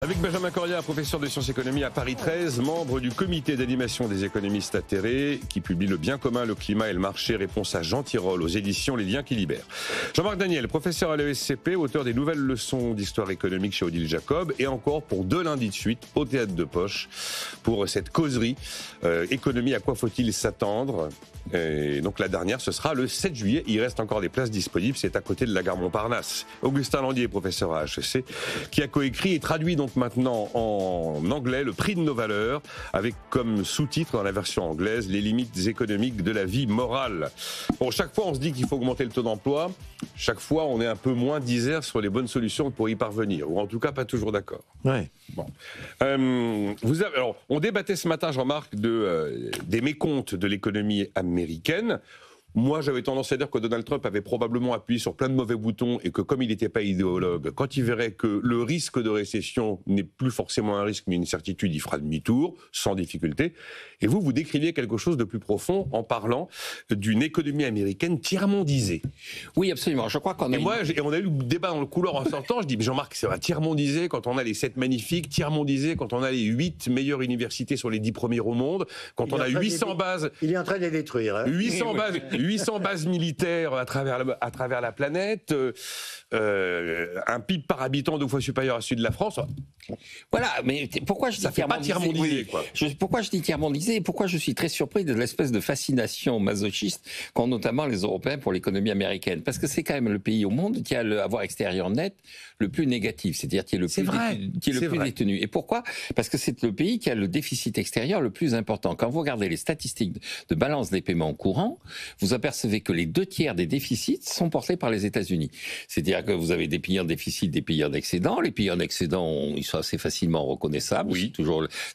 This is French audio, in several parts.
Avec Benjamin Cordia, professeur de sciences économie à Paris 13, membre du comité d'animation des économistes atterrés, qui publie Le bien commun, le climat et le marché, réponse à Jean Tirole aux éditions Les Liens qui libèrent. Jean-Marc Daniel, professeur à l'ESCP, auteur des nouvelles leçons d'histoire économique chez Odile Jacob, et encore pour 2 lundis de suite au Théâtre de Poche, pour cette causerie économie, à quoi faut-il s'attendre? Et donc la dernière, ce sera le 7 juillet. Il reste encore des places disponibles, c'est à côté de la gare Montparnasse. Augustin Landier, professeur à HEC, qui a coécrit et traduit donc maintenant en anglais le prix de nos valeurs, avec comme sous-titre dans la version anglaise les limites économiques de la vie morale. Bon, chaque fois on se dit qu'il faut augmenter le taux d'emploi, chaque fois on est un peu moins disert sur les bonnes solutions pour y parvenir, ou en tout cas pas toujours d'accord. Ouais. Bon. Alors, on débattait ce matin, Jean-Marc, des mécomptes de l'économie américaine. Moi, j'avais tendance à dire que Donald Trump avait probablement appuyé sur plein de mauvais boutons et que comme il n'était pas idéologue, quand il verrait que le risque de récession n'est plus forcément un risque mais une certitude, il fera demi-tour, sans difficulté. Et vous décriviez quelque chose de plus profond en parlant d'une économie américaine tiers-mondisée. Oui, absolument. Je crois qu'on a... Et on a eu le débat dans le couloir en sortant. Je dis, mais Jean-Marc, c'est un tiers-mondisé quand on a les 7 magnifiques, tiers-mondisé quand on a les 8 meilleures universités sur les 10 premiers au monde, quand on a 800 bases... Il est en train de les détruire. Hein. 800 bases militaires à travers la planète, un PIB par habitant 2 fois supérieur à celui de la France. Voilà, mais pourquoi je dis tiers-mondisé, quoi. Pourquoi je dis tiers-mondisé et pourquoi je suis très surpris de l'espèce de fascination masochiste qu'ont notamment les Européens pour l'économie américaine. Parce que c'est quand même le pays au monde qui a le avoir extérieur net le plus négatif, c'est-à-dire qui est le plus détenu. Et pourquoi? Parce que c'est le pays qui a le déficit extérieur le plus important. Quand vous regardez les statistiques de balance des paiements courants, vous apercevez que les 2/3 des déficits sont portés par les États-Unis. C'est-à-dire que vous avez des pays en déficit, des pays en excédent. Les pays en excédent, ils sont assez facilement reconnaissables. Oui.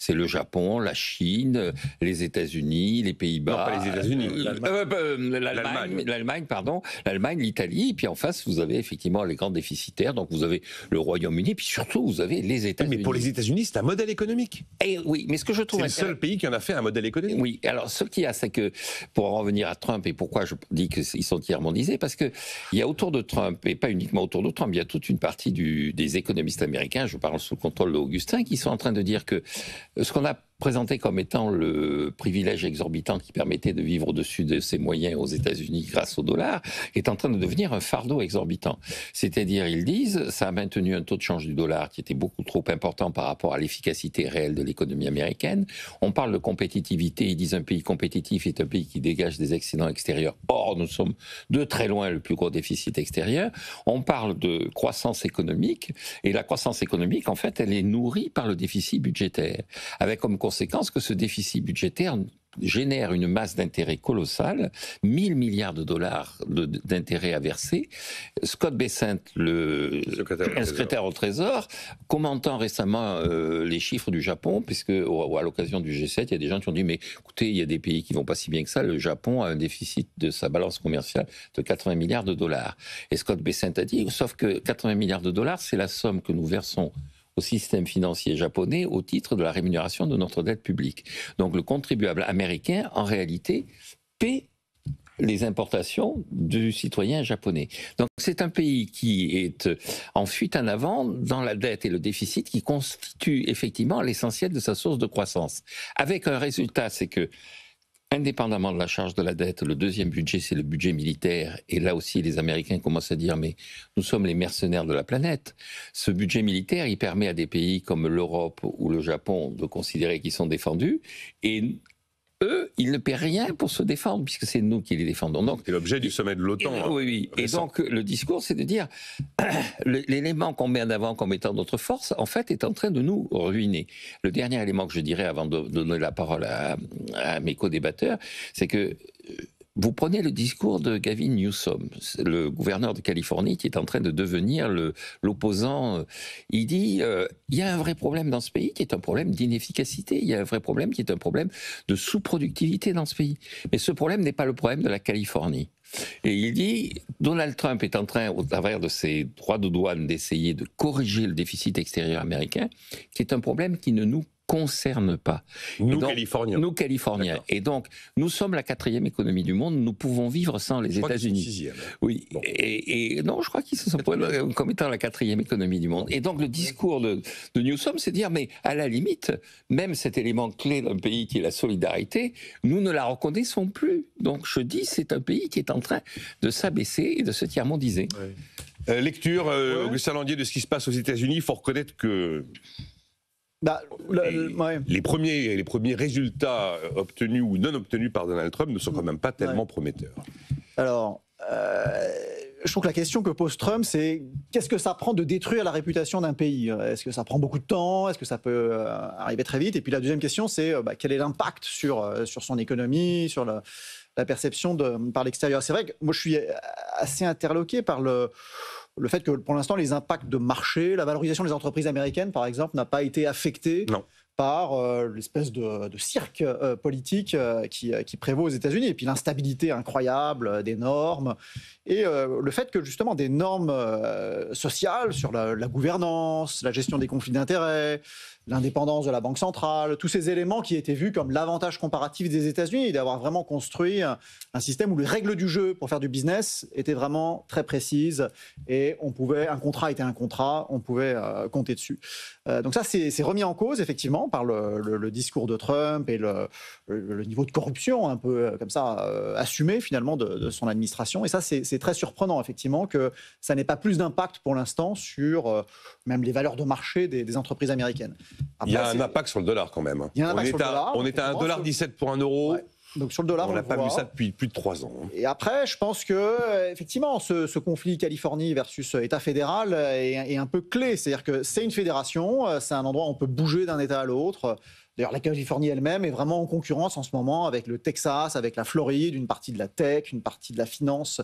C'est le Japon, la Chine, les États-Unis, les Pays-Bas. Non, pas les États-Unis. L'Allemagne, l'Italie. Et puis en face, vous avez effectivement les grands déficitaires. Donc vous avez le Royaume-Uni. Puis surtout, vous avez les États-Unis. Mais pour les États-Unis, c'est un modèle économique. Et oui, mais ce que je trouve... C'est le seul pays qui en a fait un modèle économique. Oui, alors ce qu'il y a, c'est que, pour en revenir à Trump, et pourquoi je dis qu'ils sont tiers-mondisés, parce qu'il y a autour de Trump, et pas uniquement autour de Trump, il y a toute une partie des économistes américains, je parle sous le contrôle d'Augustin, qui sont en train de dire que ce qu'on a présenté comme étant le privilège exorbitant qui permettait de vivre au-dessus de ses moyens aux États-Unis grâce au dollar, est en train de devenir un fardeau exorbitant. C'est-à-dire, ils disent, ça a maintenu un taux de change du dollar qui était beaucoup trop important par rapport à l'efficacité réelle de l'économie américaine. On parle de compétitivité, ils disent un pays compétitif est un pays qui dégage des excédents extérieurs. Or, nous sommes de très loin le plus gros déficit extérieur. On parle de croissance économique, et la croissance économique, en fait, elle est nourrie par le déficit budgétaire, avec comme conséquence que ce déficit budgétaire génère une masse d'intérêts colossale, 1000 milliards de dollars d'intérêts à verser. Scott Bessent, le secrétaire au Trésor, commentant récemment les chiffres du Japon, puisque à l'occasion du G7, il y a des gens qui ont dit, mais écoutez, il y a des pays qui vont pas si bien que ça, le Japon a un déficit de sa balance commerciale de 80 milliards de dollars. Et Scott Bessent a dit, sauf que 80 milliards de dollars, c'est la somme que nous versons au système financier japonais au titre de la rémunération de notre dette publique. Donc le contribuable américain, en réalité, paie les importations du citoyen japonais. Donc c'est un pays qui est en fuite en avant dans la dette et le déficit qui constitue effectivement l'essentiel de sa source de croissance. Avec un résultat, c'est que indépendamment de la charge de la dette, le deuxième budget, c'est le budget militaire. Et là aussi, les Américains commencent à dire, mais nous sommes les mercenaires de la planète. Ce budget militaire, il permet à des pays comme l'Europe ou le Japon de considérer qu'ils sont défendus. Et eux, ils ne paient rien pour se défendre, puisque c'est nous qui les défendons. C'est l'objet du sommet de l'OTAN. Oui. Et donc, le discours, c'est de dire, l'élément qu'on met en avant comme étant notre force, en fait, est en train de nous ruiner. Le dernier élément que je dirais, avant de donner la parole à mes co-débatteurs, c'est que vous prenez le discours de Gavin Newsom, le gouverneur de Californie, qui est en train de devenir l'opposant. Il dit, il y a un vrai problème dans ce pays qui est un problème d'inefficacité. Il y a un vrai problème qui est un problème de sous-productivité dans ce pays. Mais ce problème n'est pas le problème de la Californie. Et il dit, Donald Trump est en train, au travers de ses droits de douane, d'essayer de corriger le déficit extérieur américain, qui est un problème qui ne nous concerne pas. Nous, donc, Californiens. Nous, Californiens. Et donc, nous sommes la 4e économie du monde. Nous pouvons vivre sans les États-Unis. Oui. Bon. Et non, je crois qu'ils se sont posés comme étant la 4e économie du monde. Et donc, le discours de Newsom, c'est de dire, mais à la limite, même cet élément clé d'un pays qui est la solidarité, nous ne la reconnaissons plus. Donc, je dis, c'est un pays qui est en train de s'abaisser et de se tiers-mondiser. Ouais. Lecture, Augustin Landier, de ce qui se passe aux États-Unis. Il faut reconnaître que les premiers résultats obtenus ou non obtenus par Donald Trump ne sont quand même pas tellement prometteurs. Alors, je trouve que la question que pose Trump, c'est qu'est-ce que ça prend de détruire la réputation d'un pays? Est-ce que ça prend beaucoup de temps? Est-ce que ça peut arriver très vite? Et puis la deuxième question, c'est quel est l'impact sur son économie, sur la perception par l'extérieur? C'est vrai que moi, je suis assez interloqué par le fait que, pour l'instant, les impacts de marché, la valorisation des entreprises américaines, par exemple, n'a pas été affectée par l'espèce de cirque politique qui prévaut aux États-Unis. Et puis l'instabilité incroyable des normes. Et le fait que, justement, des normes sociales sur la gouvernance, la gestion des conflits d'intérêts, l'indépendance de la Banque centrale, tous ces éléments qui étaient vus comme l'avantage comparatif des États-Unis, d'avoir vraiment construit un système où les règles du jeu pour faire du business étaient vraiment très précises et un contrat était un contrat, on pouvait compter dessus. Donc ça, c'est remis en cause, effectivement, par le discours de Trump et le niveau de corruption un peu comme ça assumé, finalement, de son administration. Et ça, c'est très surprenant, effectivement, que ça n'ait pas plus d'impact pour l'instant sur même les valeurs de marché des entreprises américaines. Après, il y a un impact sur le dollar quand même. Il y a un impact sur le dollar. On est à 1,17 $ pour 1 euro. Ouais. Donc sur le dollar, on n'a pas vu ça depuis plus de 3 ans. Et après, je pense que effectivement, ce conflit Californie versus État fédéral est un peu clé. C'est-à-dire que c'est une fédération, c'est un endroit où on peut bouger d'un État à l'autre. D'ailleurs, la Californie elle-même est vraiment en concurrence en ce moment avec le Texas, avec la Floride, une partie de la tech, une partie de la finance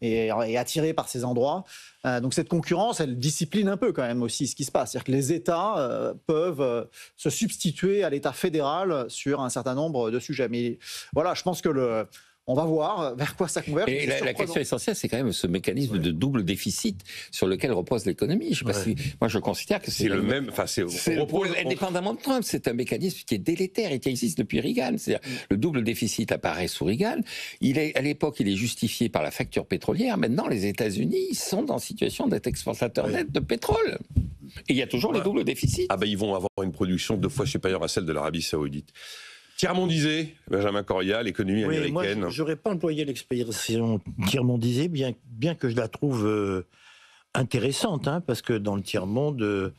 est attirée par ces endroits. Donc cette concurrence, elle discipline un peu quand même aussi ce qui se passe. C'est-à-dire que les États peuvent se substituer à l'État fédéral sur un certain nombre de sujets. Mais voilà, je pense que on va voir vers quoi ça converge. Et la question essentielle, c'est quand même ce mécanisme de double déficit sur lequel repose l'économie. Je sais pas si, moi, je considère que c'est le même. Enfin, indépendamment de Trump, c'est un mécanisme qui est délétère et qui existe depuis Reagan. C'est-à-dire, le double déficit apparaît sous Reagan. À l'époque, il est justifié par la facture pétrolière. Maintenant, les États-Unis sont en situation d'être exportateurs nets de pétrole. Et il y a toujours les doubles déficits. Ah ben, ils vont avoir une production 2 fois supérieure à celle de l'Arabie Saoudite. Tiers-mondisé, Benjamin Correa, l'économie américaine. Moi, je n'aurais pas employé l'expression tiers-mondisé, bien que je la trouve intéressante, parce que dans le tiers-monde,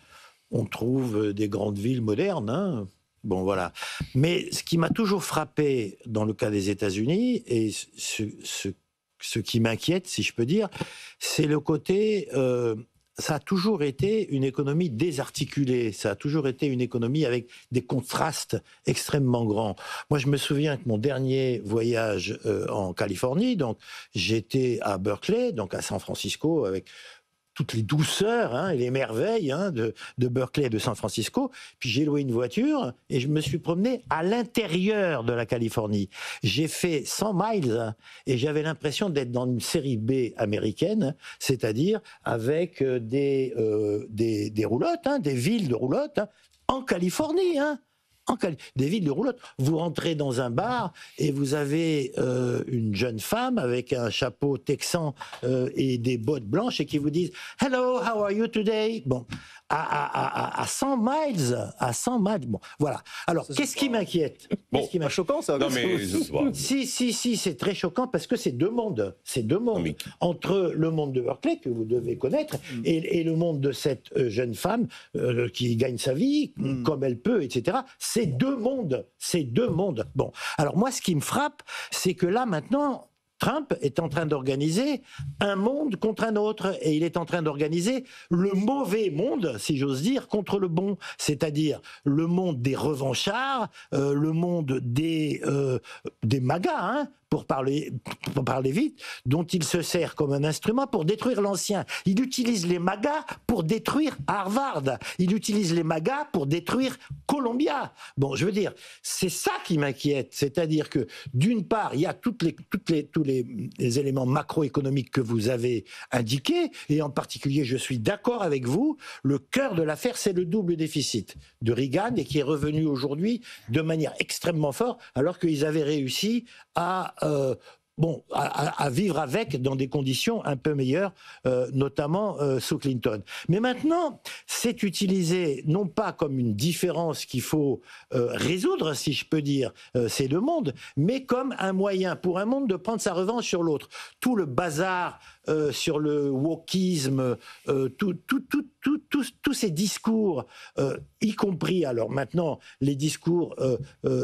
on trouve des grandes villes modernes. Bon, voilà. Mais ce qui m'a toujours frappé dans le cas des États-Unis, et ce qui m'inquiète, si je peux dire, c'est le côté... ça a toujours été une économie désarticulée, ça a toujours été une économie avec des contrastes extrêmement grands. Moi, je me souviens que mon dernier voyage en Californie, donc j'étais à Berkeley, donc à San Francisco, avec toutes les douceurs et les merveilles de Berkeley et de San Francisco. Puis j'ai loué une voiture et je me suis promené à l'intérieur de la Californie. J'ai fait 100 miles et j'avais l'impression d'être dans une série B américaine, c'est-à-dire avec des roulottes, des villes de roulottes, en Californie, des villes de roulotte. Vous rentrez dans un bar et vous avez une jeune femme avec un chapeau texan et des bottes blanches et qui vous disent « Hello, how are you today ?» Bon, à 100 miles, bon, voilà. Alors, qu'est-ce qui m'inquiète? Bon, c'est choquant, ça. Non, mais... Si, c'est très choquant parce que c'est deux mondes. C'est deux mondes. Mais... Entre le monde de Berkeley, que vous devez connaître, et le monde de cette jeune femme qui gagne sa vie comme elle peut, etc. C'est deux mondes. Bon, alors moi, ce qui me frappe, c'est que là, maintenant... Trump est en train d'organiser un monde contre un autre et il est en train d'organiser le mauvais monde, si j'ose dire, contre le bon, c'est-à-dire le monde des revanchards, le monde des MAGA, pour parler vite, dont il se sert comme un instrument pour détruire l'ancien. Il utilise les MAGA pour détruire Harvard. Il utilise les MAGA pour détruire Columbia. Bon, je veux dire, c'est ça qui m'inquiète. C'est-à-dire que, d'une part, il y a tous les éléments macroéconomiques que vous avez indiqués, et en particulier, je suis d'accord avec vous, le cœur de l'affaire, c'est le double déficit de Reagan, et qui est revenu aujourd'hui de manière extrêmement forte, alors qu'ils avaient réussi à vivre avec dans des conditions un peu meilleures, notamment sous Clinton. Mais maintenant, c'est utilisé non pas comme une différence qu'il faut résoudre, si je peux dire, ces deux mondes, mais comme un moyen pour un monde de prendre sa revanche sur l'autre. Tout le bazar sur le wokisme, tous ces discours, y compris alors maintenant les discours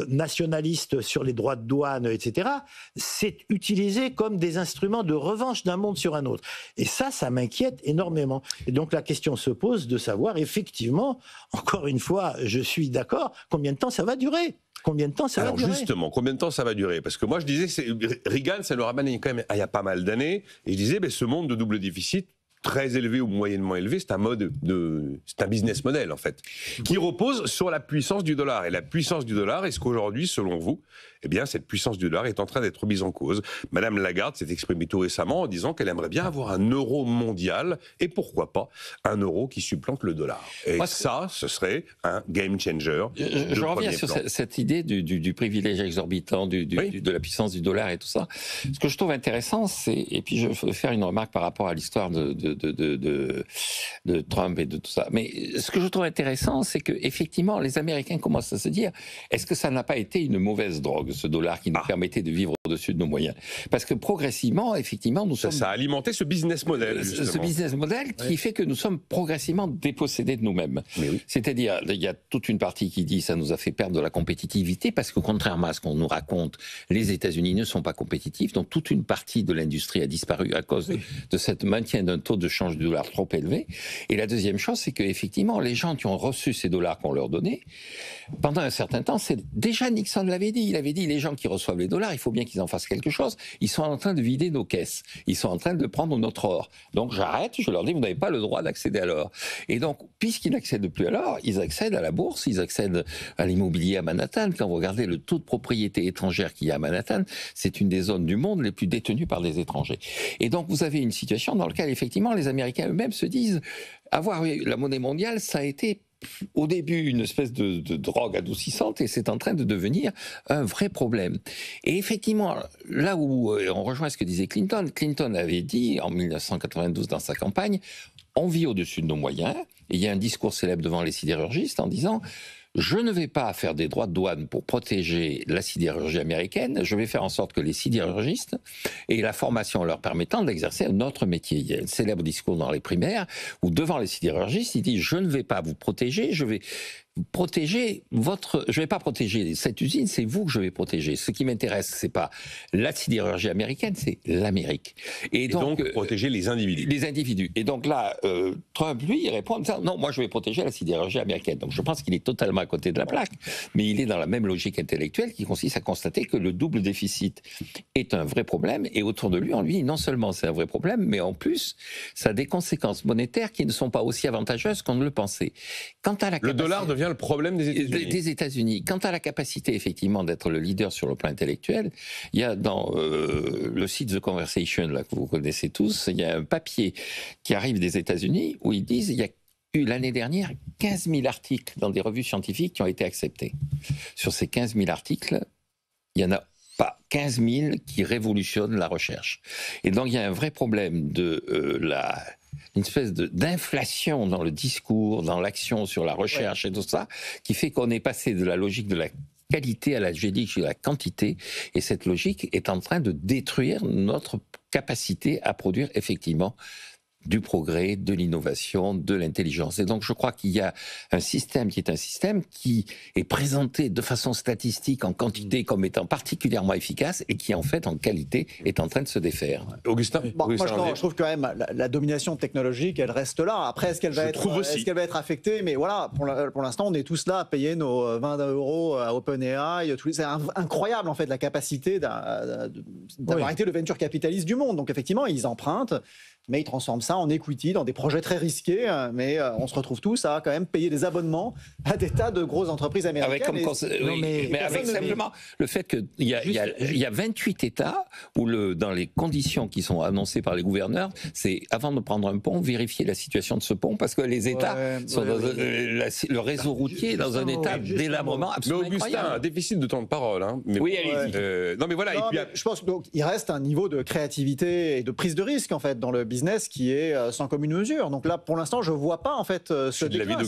nationalistes sur les droits de douane, etc., c'est utilisé comme des instruments de revanche d'un monde sur un autre. Et ça m'inquiète énormément. Et donc la question se pose de savoir effectivement, encore une fois, je suis d'accord, combien de temps ça va durer ? Combien de temps ça va durer ? Alors justement, combien de temps ça va durer ? Parce que moi je disais, Reagan, ça le ramène quand même il y a pas mal d'années, et je disais, ce monde de double déficit, très élevé ou moyennement élevé, c'est un business model en fait, qui repose sur la puissance du dollar. Et la puissance du dollar, est-ce qu'aujourd'hui, selon vous, eh bien, cette puissance du dollar est en train d'être mise en cause. Madame Lagarde s'est exprimée tout récemment en disant qu'elle aimerait bien avoir un euro mondial, et pourquoi pas un euro qui supplante le dollar. Et ça, ce serait un game changer. Je reviens sur cette idée du privilège exorbitant, de la puissance du dollar et tout ça. Ce que je trouve intéressant, c'est, et puis je veux faire une remarque par rapport à l'histoire de Trump et de tout ça. Mais ce que je trouve intéressant, c'est que effectivement, les Américains commencent à se dire, est-ce que ça n'a pas été une mauvaise drogue, ce dollar qui nous permettait de vivre au-dessus de nos moyens? Parce que progressivement, effectivement, ça a alimenté ce business model, justement. Ce business model qui fait que nous sommes progressivement dépossédés de nous-mêmes. Oui. C'est-à-dire, il y a toute une partie qui dit ça nous a fait perdre de la compétitivité, parce que contrairement à ce qu'on nous raconte, les États-Unis ne sont pas compétitifs, donc toute une partie de l'industrie a disparu à cause de cette maintien d'un taux de change du dollar trop élevé. Et la deuxième chose, c'est qu'effectivement, les gens qui ont reçu ces dollars qu'on leur donnait, pendant un certain temps, déjà Nixon l'avait dit, il avait dit, les gens qui reçoivent les dollars, il faut bien qu'ils en fassent quelque chose. Ils sont en train de vider nos caisses. Ils sont en train de prendre notre or. Donc j'arrête, je leur dis, vous n'avez pas le droit d'accéder à l'or. Et donc, puisqu'ils n'accèdent plus à l'or, ils accèdent à la bourse, ils accèdent à l'immobilier à Manhattan. Quand vous regardez le taux de propriété étrangère qu'il y a à Manhattan, c'est une des zones du monde les plus détenues par des étrangers. Et donc, vous avez une situation dans laquelle, effectivement, les Américains eux-mêmes se disent, avoir la monnaie mondiale, ça a été au début une espèce de drogue adoucissante, et c'est en train de devenir un vrai problème. Et effectivement, là où on rejoint ce que disait Clinton, Clinton avait dit en 1992 dans sa campagne, on vit au-dessus de nos moyens, et il y a un discours célèbre devant les sidérurgistes en disant, je ne vais pas faire des droits de douane pour protéger la sidérurgie américaine, je vais faire en sorte que les sidérurgistes aient la formation leur permettant d'exercer un autre métier. Il y a un célèbre discours dans les primaires où devant les sidérurgistes, il dit, je ne vais pas vous protéger, je vais protéger je vais pas protéger cette usine, c'est vous que je vais protéger. Ce qui m'intéresse, c'est pas la sidérurgie américaine, c'est l'Amérique. Et donc protéger les individus. Les individus. Et donc là, Trump, lui, il répond en disant, non, moi je vais protéger la sidérurgie américaine. Donc je pense qu'il est totalement à côté de la plaque, mais il est dans la même logique intellectuelle qui consiste à constater que le double déficit est un vrai problème, et autour de lui, on lui dit, non seulement c'est un vrai problème, mais en plus, ça a des conséquences monétaires qui ne sont pas aussi avantageuses qu'on ne le pensait. Quant à le dollar devient le problème des États-Unis. Des États-Unis. Quant à la capacité, effectivement, d'être le leader sur le plan intellectuel, il y a dans le site The Conversation, là, que vous connaissez tous, il y a un papier qui arrive des États-Unis où ils disent, il y a eu l'année dernière 15 000 articles dans des revues scientifiques qui ont été acceptés. Sur ces 15 000 articles, il y en a pas 15 000 qui révolutionnent la recherche. Et donc, il y a un vrai problème une espèce d'inflation dans le discours, dans l'action sur la recherche et tout ça, qui fait qu'on est passé de la logique de la qualité à la logique de la quantité, et cette logique est en train de détruire notre capacité à produire effectivement du progrès, de l'innovation, de l'intelligence. Et donc je crois qu'il y a un système qui est présenté de façon statistique en quantité comme étant particulièrement efficace et qui en fait en qualité est en train de se défaire. Augustin, moi je trouve quand même la domination technologique, elle reste là. Après, est-ce qu'elle va être affectée? Mais voilà, pour l'instant, on est tous là à payer nos 20 € à OpenAI. C'est incroyable en fait la capacité d'avoir été le venture capitaliste du monde. Donc effectivement, ils empruntent, mais ils transforment ça en equity dans des projets très risqués. Mais on se retrouve tous à quand même payer des abonnements à des tas de grosses entreprises américaines. Mais avec simplement le fait qu'il y a 28 États où dans les conditions qui sont annoncées par les gouverneurs, c'est avant de prendre un pont, vérifier la situation de ce pont, parce que les États sont dans le réseau routier est dans un état délabrement absolument incroyable. Augustin, un déficit de temps de parole. Hein, mais oui, allez-y. Non, mais voilà. Non, je pense qu'il reste un niveau de créativité et de prise de risque en fait dans le business qui est sans commune mesure. Donc là, pour l'instant, je vois pas en fait ce déclin.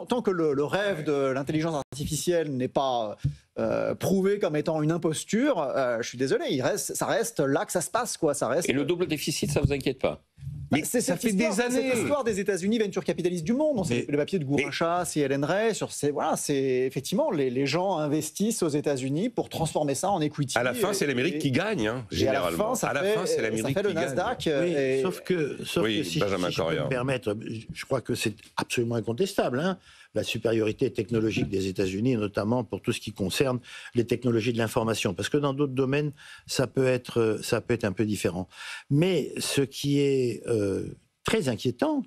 Tant que le rêve de l'intelligence artificielle n'est pas prouvé comme étant une imposture, je suis désolé, ça reste là que ça se passe, quoi. Ça reste. Et le double déficit, ça vous inquiète pas? Mais ça fait des années. C'est l'histoire des États-Unis, venture capitalistes du monde. C'est le papier de Gourincha, CLN Ray. C'est effectivement les gens investissent aux États-Unis pour transformer ça en equity. À la fin, c'est l'Amérique qui gagne, hein, généralement. À la fin, c'est l'Amérique qui gagne. Ça fait le Nasdaq. Sauf que si je peux me permettre, je crois que c'est absolument incontestable. Hein, la supériorité technologique des États-Unis, notamment pour tout ce qui concerne les technologies de l'information, parce que dans d'autres domaines, ça peut être un peu différent. Mais ce qui est très inquiétant,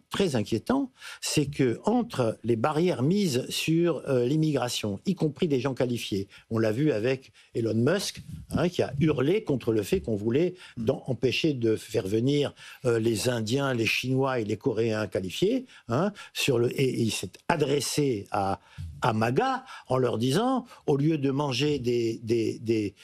c'est que entre les barrières mises sur l'immigration, y compris des gens qualifiés, on l'a vu avec Elon Musk, qui a hurlé contre le fait qu'on voulait empêcher de faire venir les Indiens, les Chinois et les Coréens qualifiés, et il s'est adressé à MAGA en leur disant, au lieu de manger des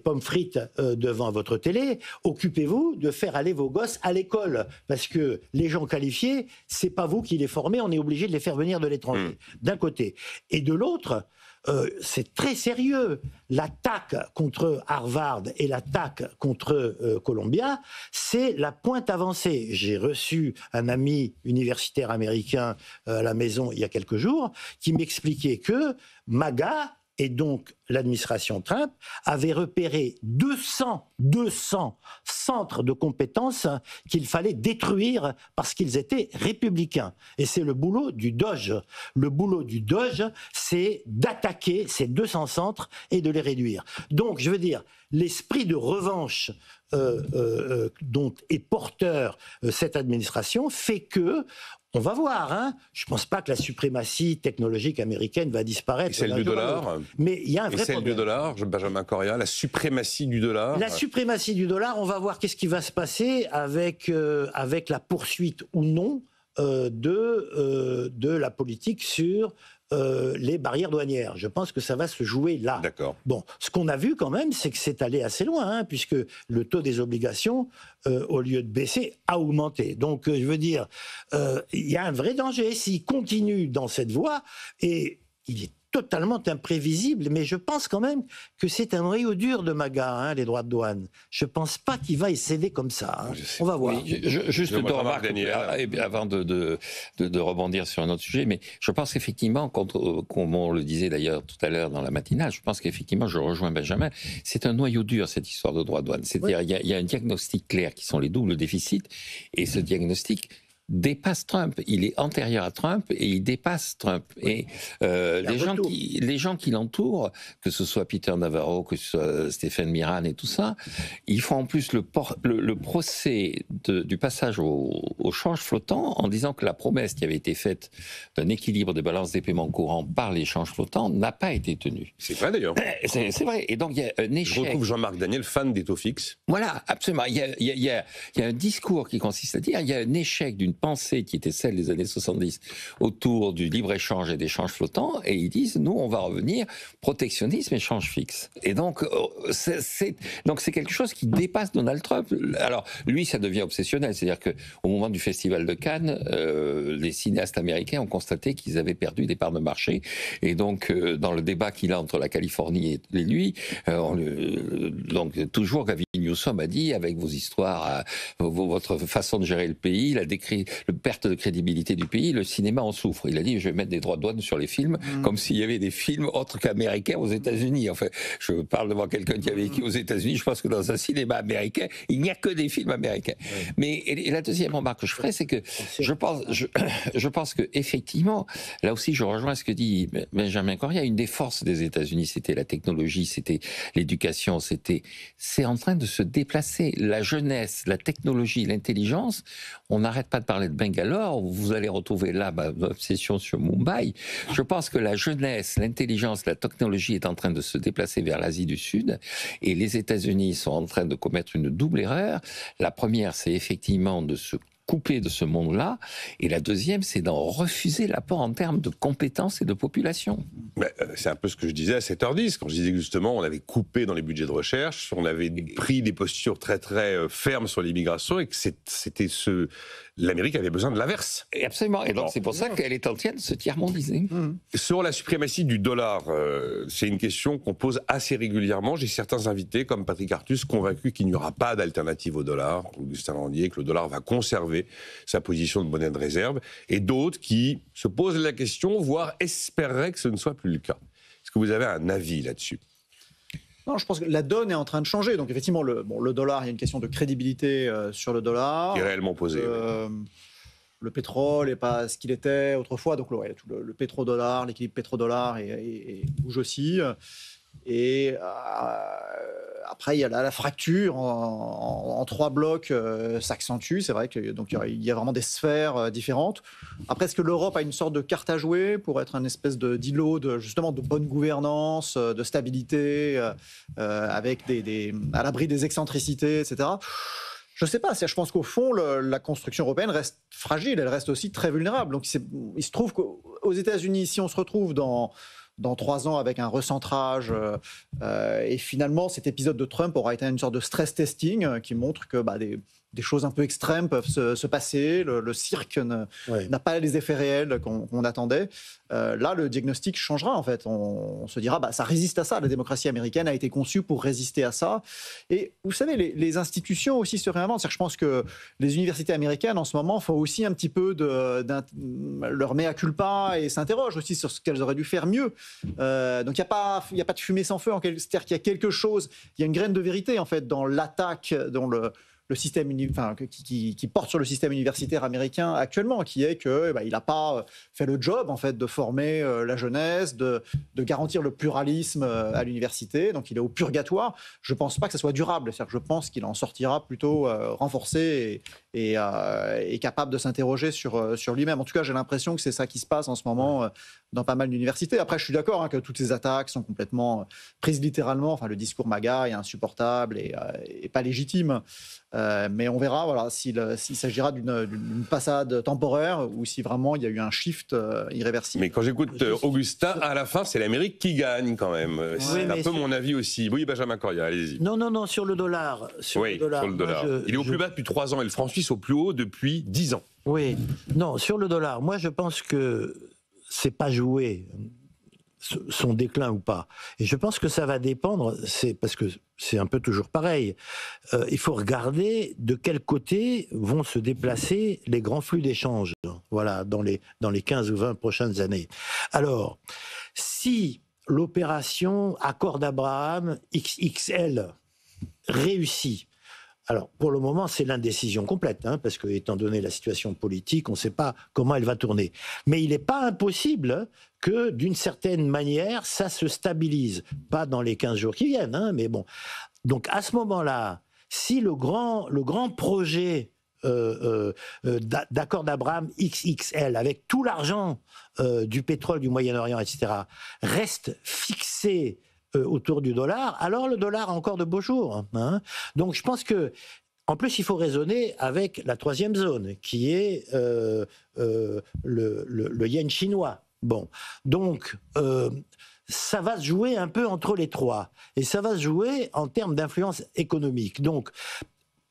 pommes frites devant votre télé, occupez-vous de faire aller vos gosses à l'école, parce que les gens qualifiés, c'est pas vous qui les formez, on est obligé de les faire venir de l'étranger, d'un côté. Et de l'autre, c'est très sérieux. L'attaque contre Harvard et l'attaque contre Columbia, c'est la pointe avancée. J'ai reçu un ami universitaire américain à la maison il y a quelques jours qui m'expliquait que MAGA et donc l'administration Trump avait repéré 200 centres de compétences qu'il fallait détruire parce qu'ils étaient républicains. Et c'est le boulot du Doge. Le boulot du Doge, c'est d'attaquer ces 200 centres et de les réduire. Donc, je veux dire, l'esprit de revanche dont est porteur cette administration fait que on va voir, je ne pense pas que la suprématie technologique américaine va disparaître. Et celle du dollar. Mais il y a un vrai problème. Et celle du dollar, Benjamin Correa, la suprématie du dollar. La suprématie du dollar, on va voir qu'est-ce qui va se passer avec la poursuite ou non de la politique sur les barrières douanières. Je pense que ça va se jouer là. D'accord. Bon, ce qu'on a vu quand même, c'est que c'est allé assez loin, puisque le taux des obligations, au lieu de baisser, a augmenté. Donc, je veux dire, il y a un vrai danger s'il continue dans cette voie, et il est totalement imprévisible, mais je pense quand même que c'est un noyau dur de MAGA, les droits de douane. Je ne pense pas qu'il va y céder comme ça. On va voir. Oui, juste deux remarques avant de rebondir sur un autre sujet, mais je pense qu'effectivement, comme on le disait d'ailleurs tout à l'heure dans la matinale, je pense qu'effectivement, je rejoins Benjamin, c'est un noyau dur cette histoire de droits de douane. C'est-à-dire il y a un diagnostic clair qui sont les doubles déficits, et ce diagnostic dépasse Trump. Il est antérieur à Trump et il dépasse Trump. Et les gens qui l'entourent, que ce soit Peter Navarro, que ce soit Stéphane Miran et tout ça, ils font en plus le procès du passage au change flottant en disant que la promesse qui avait été faite d'un équilibre des balances des paiements courants par les changes flottants n'a pas été tenue. C'est vrai d'ailleurs. C'est vrai. Et donc il y a un échec. Je retrouve Jean-Marc Daniel, fan des taux fixes. Voilà, absolument. Il y a un discours qui consiste à dire il y a un échec d'une pensée qui était celle des années 70 autour du libre-échange et d'échanges flottants, et ils disent, nous, on va revenir protectionnisme, échange fixe. Et donc, c'est quelque chose qui dépasse Donald Trump. Alors, lui, ça devient obsessionnel, c'est-à-dire qu'au moment du Festival de Cannes, les cinéastes américains ont constaté qu'ils avaient perdu des parts de marché, et donc, dans le débat qu'il a entre la Californie et lui, donc toujours Gavin Newsom a dit, avec vos histoires, votre façon de gérer le pays, la perte de crédibilité du pays, le cinéma en souffre. Il a dit, je vais mettre des droits de douane sur les films, comme s'il y avait des films autres qu'américains aux États-Unis. Enfin, je parle devant quelqu'un qui a vécu aux États-Unis, je pense que dans un cinéma américain, il n'y a que des films américains. Oui. Mais et la deuxième remarque que je ferai, c'est que je pense que effectivement, là aussi, je rejoins ce que dit Benjamin Correa, une des forces des États-Unis, c'était la technologie, c'était l'éducation, c'est en train de se déplacer. La jeunesse, la technologie, l'intelligence, on n'arrête pas de parler de Bangalore, vous allez retrouver là l'obsession sur Mumbai. Je pense que la jeunesse, l'intelligence, la technologie est en train de se déplacer vers l'Asie du Sud, et les États-Unis sont en train de commettre une double erreur. La première, c'est effectivement de se couper de ce monde-là, et la deuxième, c'est d'en refuser l'apport en termes de compétences et de population. C'est un peu ce que je disais à 7h10, quand je disais que justement, on avait coupé dans les budgets de recherche, on avait pris des postures très très fermes sur l'immigration, et que c'était l'Amérique avait besoin de l'inverse. Et absolument, et donc c'est pour ça qu'elle est entière de se tiers-mondiser. Sur la suprématie du dollar, c'est une question qu'on pose assez régulièrement. J'ai certains invités, comme Patrick Artus, convaincus qu'il n'y aura pas d'alternative au dollar, Augustin Landier, que le dollar va conserver sa position de monnaie de réserve, et d'autres qui se posent la question, voire espéreraient que ce ne soit plus le cas. Est-ce que vous avez un avis là-dessus ? Non, je pense que la donne est en train de changer. Donc effectivement, le dollar, il y a une question de crédibilité sur le dollar. Qui est réellement posée. Le pétrole n'est pas ce qu'il était autrefois. Donc le pétrodollar, l'équilibre pétrodollar bouge aussi. Et après, il y a la fracture en trois blocs s'accentue. C'est vrai qu'il y a vraiment des sphères différentes. Après, est-ce que l'Europe a une sorte de carte à jouer pour être un espèce d'îlot justement de bonne gouvernance, de stabilité, avec à l'abri des excentricités, etc. Je ne sais pas. Je pense qu'au fond, la construction européenne reste fragile. Elle reste aussi très vulnérable. Donc, il se trouve qu'aux États-Unis, si on se retrouve dans 3 ans avec un recentrage, et finalement cet épisode de Trump aura été une sorte de stress testing qui montre que des choses un peu extrêmes peuvent se passer, le cirque n'a pas les effets réels qu'on attendait. Là, le diagnostic changera en fait. On se dira, ça résiste à ça. La démocratie américaine a été conçue pour résister à ça. Et vous savez, les institutions aussi se réinventent. Je pense que les universités américaines en ce moment font aussi un petit peu leur mea culpa et s'interrogent aussi sur ce qu'elles auraient dû faire mieux. Donc il n'y a pas de fumée sans feu. C'est-à-dire qu'il y a quelque chose, il y a une graine de vérité en fait dans l'attaque, dans le système qui porte sur le système universitaire américain actuellement, qui est que il n'a pas fait le job en fait de former la jeunesse, de garantir le pluralisme à l'université. Donc il est au purgatoire. Je pense pas que ça soit durable. C'est-à-dire que je pense qu'il en sortira plutôt renforcé et capable de s'interroger sur lui-même. En tout cas, j'ai l'impression que c'est ça qui se passe en ce moment dans pas mal d'universités. Après, je suis d'accord que toutes ces attaques sont complètement prises littéralement. Enfin, le discours MAGA est insupportable et pas légitime. Mais on verra s'il s'agira d'une passade temporaire ou si vraiment il y a eu un shift irréversible. Mais quand j'écoute Augustin, à la fin, c'est l'Amérique qui gagne quand même. C'est un peu mon avis aussi. Oui, Benjamin Correa, allez-y. Non, sur le dollar. Sur le dollar. Il est au plus bas depuis 3 ans et le franc suisse au plus haut depuis 10 ans. Oui, non, sur le dollar, moi je pense que c'est pas joué son déclin ou pas. Et je pense que ça va dépendre, parce que c'est un peu toujours pareil. Il faut regarder de quel côté vont se déplacer les grands flux d'échanges, voilà, dans les 15 ou 20 prochaines années. Alors, si l'opération Accord d'Abraham XXL réussit, alors, pour le moment, c'est l'indécision complète, parce que, étant donné la situation politique, on ne sait pas comment elle va tourner. Mais il n'est pas impossible que, d'une certaine manière, ça se stabilise. Pas dans les 15 jours qui viennent, mais bon. Donc, à ce moment-là, si le grand projet d'accord d'Abraham XXL, avec tout l'argent du pétrole du Moyen-Orient, etc., reste fixé autour du dollar, alors le dollar a encore de beaux jours. Donc je pense que, En plus, il faut raisonner avec la troisième zone, qui est le yen chinois. Bon, donc ça va se jouer un peu entre les trois, et ça va se jouer en termes d'influence économique. Donc,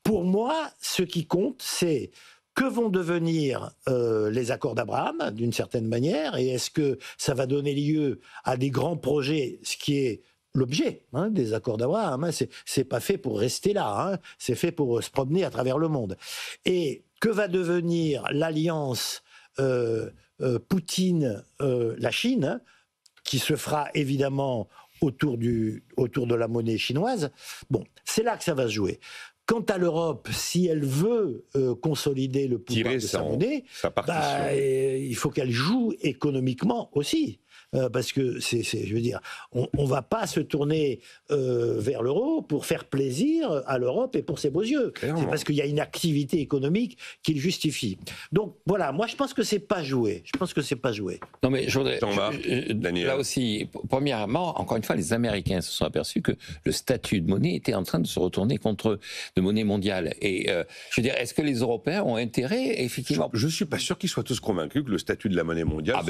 pour moi, ce qui compte, c'est que vont devenir les accords d'Abraham, d'une certaine manière, et est-ce que ça va donner lieu à des grands projets, ce qui est l'objet des accords d'Abraham. C'est pas fait pour rester là, c'est fait pour se promener à travers le monde. Et que va devenir l'alliance Poutine-la Chine, qui se fera évidemment autour de la monnaie chinoise. Bon, c'est là que ça va se jouer. Quant à l'Europe, si elle veut consolider le pouvoir de sa monnaie, il faut qu'elle joue économiquement aussi. Parce que je veux dire, on va pas se tourner vers l'euro pour faire plaisir à l'Europe et pour ses beaux yeux. Clairement. C'est parce qu'il y a une activité économique qui le justifie. Donc voilà, moi je pense que c'est pas joué. Non mais je voudrais, là aussi, premièrement, encore une fois, les Américains se sont aperçus que le statut de monnaie était en train de se retourner contre de monnaie mondiale. Et je veux dire, est-ce que les Européens ont intérêt, effectivement? Je suis pas sûr qu'ils soient tous convaincus que le statut de la monnaie mondiale.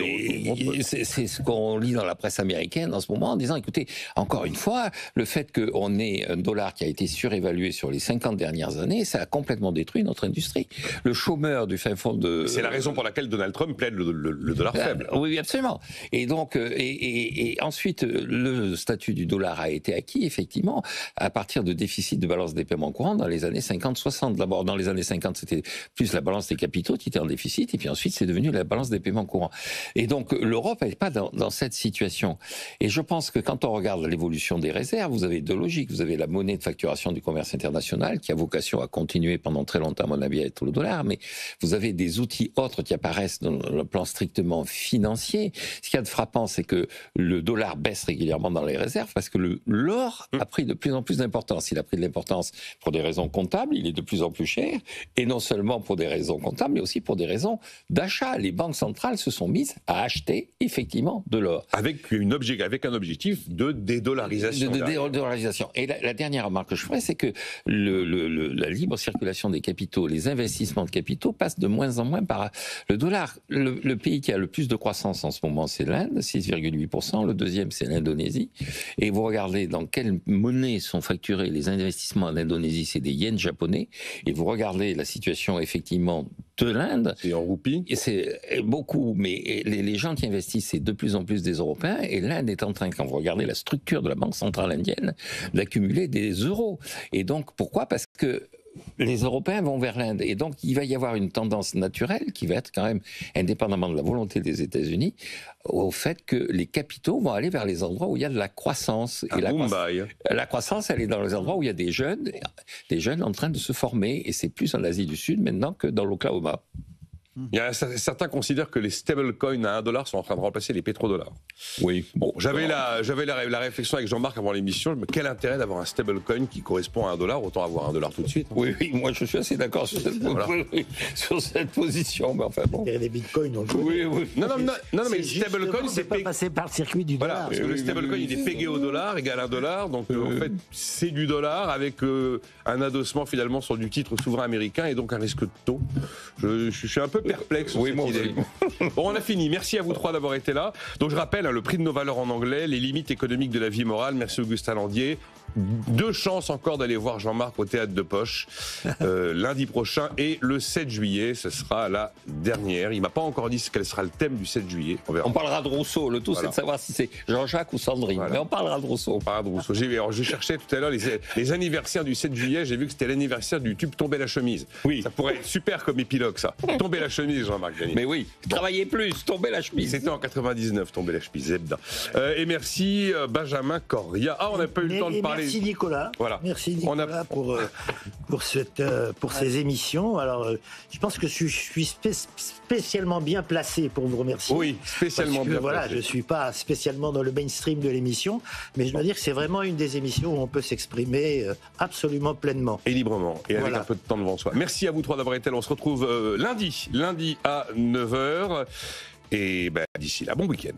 C'est ce qu'on lit dans la presse américaine en ce moment en disant, écoutez, encore une fois, le fait qu'on ait un dollar qui a été surévalué sur les 50 dernières années, ça a complètement détruit notre industrie. Le chômeur du fin fond de... C'est la raison pour laquelle Donald Trump plaide le dollar faible. Oui, absolument. Et donc, et ensuite, le statut du dollar a été acquis, effectivement, à partir de déficit de balance des paiements courants dans les années 50-60. D'abord, dans les années 50, c'était plus la balance des capitaux qui était en déficit, et puis ensuite, c'est devenu la balance des paiements courants. Et donc, l'Europe n'est pas dans cette situation. Et je pense que quand on regarde l'évolution des réserves, vous avez deux logiques. Vous avez la monnaie de facturation du commerce international qui a vocation à continuer pendant très longtemps, à mon avis, à être le dollar, mais vous avez des outils autres qui apparaissent dans le plan strictement financier. Ce qu'il y a de frappant, c'est que le dollar baisse régulièrement dans les réserves parce que l'or a pris de plus en plus d'importance. Il a pris de l'importance pour des raisons comptables, il est de plus en plus cher, et non seulement pour des raisons comptables, mais aussi pour des raisons d'achat. Les banques centrales se sont mises à acheter effectivement de l'or. Avec un objectif de dédollarisation. De dédollarisation. Et la dernière remarque que je ferai, c'est que la libre circulation des capitaux, les investissements de capitaux passent de moins en moins par le dollar. Le pays qui a le plus de croissance en ce moment, c'est l'Inde, 6,8%. Le deuxième, c'est l'Indonésie. Et vous regardez dans quelle monnaie sont facturés les investissements en Indonésie, c'est des yens japonais. Et vous regardez la situation effectivement de l'Inde. C'est en roupies. Et c'est beaucoup, mais les gens qui investissent, c'est de plus en plus des Européens. Et l'Inde est en train, quand vous regardez la structure de la Banque centrale indienne, d'accumuler des euros. Et donc, pourquoi ? Parce que les Européens vont vers l'Inde. Et donc, il va y avoir une tendance naturelle qui va être quand même, indépendamment de la volonté des États-Unis, au fait que les capitaux vont aller vers les endroits où il y a de la croissance. Et la croissance, elle est dans les endroits où il y a des jeunes en train de se former. Et c'est plus en Asie du Sud maintenant que dans l'Oklahoma. Il y a certains considèrent que les stablecoins à $1 sont en train de remplacer les pétrodollars. Oui. Bon, j'avais la réflexion avec Jean-Marc avant l'émission. Quel intérêt d'avoir un stablecoin qui correspond à $1 ? Autant avoir $1 tout de suite. Oui, moi je suis assez d'accord sur cette position. Mais enfin bon. Il y a des bitcoins dans le jeu. Oui. Non, mais le stablecoin, c'est pas passer par le circuit du dollar. Parce que le stablecoin, il est pégé au dollar, égale $1. Donc en fait, c'est du dollar avec un adossement finalement sur du titre souverain américain et donc un risque de taux. Je suis un peu perplexe sur cette idée. Bon, on a fini. Merci à vous trois d'avoir été là. Donc je rappelle, le prix de nos valeurs en anglais, les limites économiques de la vie morale. Merci Augustin Landier. 2 chances encore d'aller voir Jean-Marc au Théâtre de Poche lundi prochain et le 7 juillet, ce sera la dernière. Il m'a pas encore dit quel sera le thème du 7 juillet. On parlera de Rousseau. Le tout, c'est de savoir si c'est Jean-Jacques ou Sandrine. Voilà. Mais on parlera de Rousseau. Je cherchais tout à l'heure les anniversaires du 7 juillet. J'ai vu que c'était l'anniversaire du tube Tomber la chemise. Oui. Ça pourrait être super comme épilogue, ça. Tomber la chemise, Jean-Marc Gagné. Mais oui, travaillez plus, Tomber la chemise. C'était en 99, Tomber la chemise, Zebda. Et merci Benjamin Corria. On n'a pas eu le temps de parler. Merci Nicolas. Voilà. Merci Nicolas pour ces émissions. Alors, je pense que je suis spécialement bien placé pour vous remercier. Oui, spécialement bien placé. Je suis pas spécialement dans le mainstream de l'émission, mais je dois dire que c'est vraiment une des émissions où on peut s'exprimer absolument pleinement. Et librement, et avec un peu de temps devant soi. Merci à vous trois d'avoir été là. On se retrouve lundi à 9h. Et d'ici là, bon week-end.